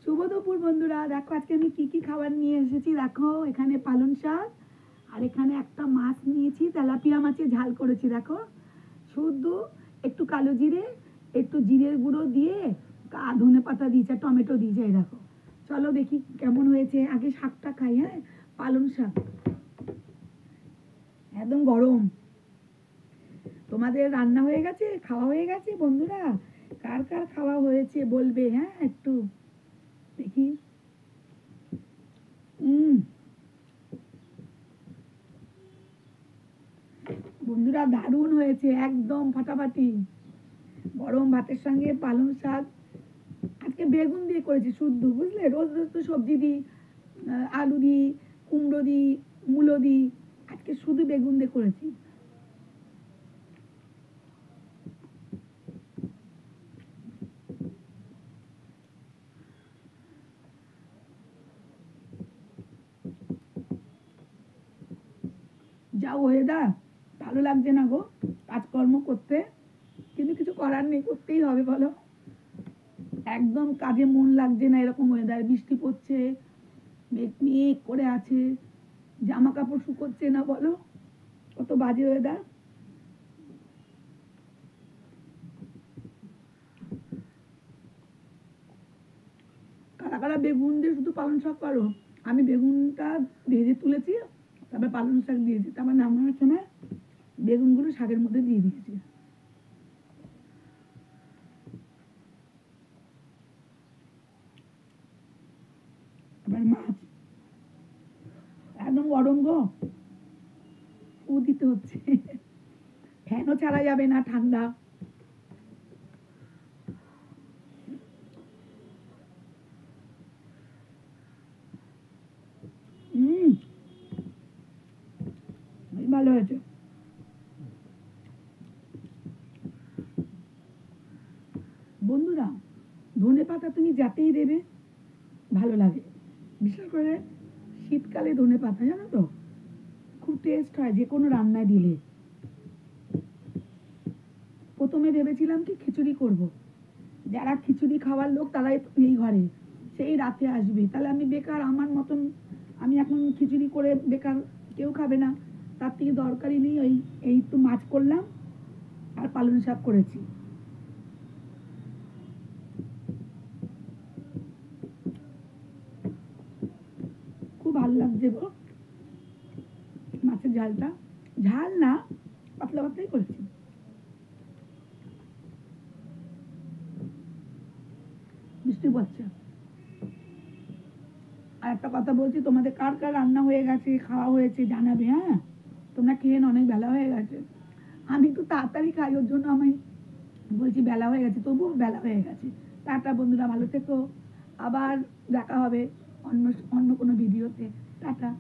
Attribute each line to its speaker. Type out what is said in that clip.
Speaker 1: শুভ দুপুর বন্ধুরা, দেখো আজকে আমি কি কি খাবার নিয়ে এসেছি। দেখো এখানে পালং শাক, আর এখানে একটা মাছ নিয়েছি, তেলাপিয়া মাছের ঝাল করেছি। দেখো শুধু একটু কালো জিরে, একটু জিরের গুঁড়ো দিয়ে ধনে পাতা দিয়েছে, টমেটো দিয়েছে। এই দেখো, চলো দেখি কেমন হয়েছে। আগে শাকটা খাই। হ্যাঁ, পালং শাক একদম গরম। তোমাদের রান্না হয়ে গেছে, খাওয়া হয়ে গেছে বন্ধুরা? কার কার খাওয়া হয়েছে বলবে। হ্যাঁ, একটু দেখি। বন্ধুরা দারুণ হয়েছে, একদম ফাটাফাটি। গরম ভাতের সঙ্গে পালং শাক। আজকে বেগুন দিয়ে করেছি শুদ্ধ, বুঝলে? রোজ রোজ তো সবজি দিই, আলু দিই, কুমড়ো দিই, মূলো দিই। আজকে শুধু বেগুন দিয়ে করেছি। যাও ওয়েদার, ভালো লাগছে না গো কাজকর্ম করতে, কিন্তু কিছু করার নেই, করতেই হবে বলো। একদম কাজে মন লাগছে না, এরকম ওয়েদার। বৃষ্টি পড়ছে, মেঘ মেঘ করে আছে, জামা কাপড় শুকোচ্ছে না বলো, কত বাজে ওয়েদার। কারা কারা বেগুন দিয়ে শুধু পালং শাক করো? আমি বেগুনটা ভেজে তুলেছি, তারপরে পালং শাক দিয়েছি, তারপর নামানোর সময় বেগুনগুলো শাকের মধ্যে দিয়ে দিয়েছি। আবার মাছ একদম গরম গো, ফু দিতে হচ্ছে। ফ্যানও ছাড়া যাবে না, ঠান্ডা। ভালো হয়েছে বন্ধুরা। ধনে পাতা তুমি যাতেই দেবে ভালো লাগে, বিশেষ করে শীতকালে ধনে পাতা, জানো তো, খুব টেস্ট হয় যে কোনো রান্নায় দিলে। প্রথমে ভেবেছিলাম কি খিচুড়ি করব, যারা খিচুড়ি খাওয়ার লোক তারাই এই ঘরে, সেই রাতে আসবে, তাহলে আমি বেকার, আমার মতন আমি এখন খিচুড়ি করে বেকার, কেউ খাবে না। তার থেকে দরকারই নেই। ওই এই তো মাছ করলাম আর পালং শাক করেছি। খুব ভালো লাগছে গো মাছের ঝালটা। ঝাল না, পাতলা পাতলাই করেছি। বৃষ্টি পড়ছে। আর একটা কথা বলছি, তোমাদের কার কার রান্না হয়ে গেছে, খাওয়া হয়েছে জানাবে। হ্যাঁ, তোমরা খেয়ে অনেক বেলা হয়ে গেছে। আমি একটু তাড়াতাড়ি খাই, ওর জন্য আমি বলছি বেলা হয়ে গেছে, তবুও বেলা হয়ে গেছে। টাটা বন্ধুরা, ভালো থেকো। আবার দেখা হবে অন্য অন্য কোনো ভিডিওতে। টাটা।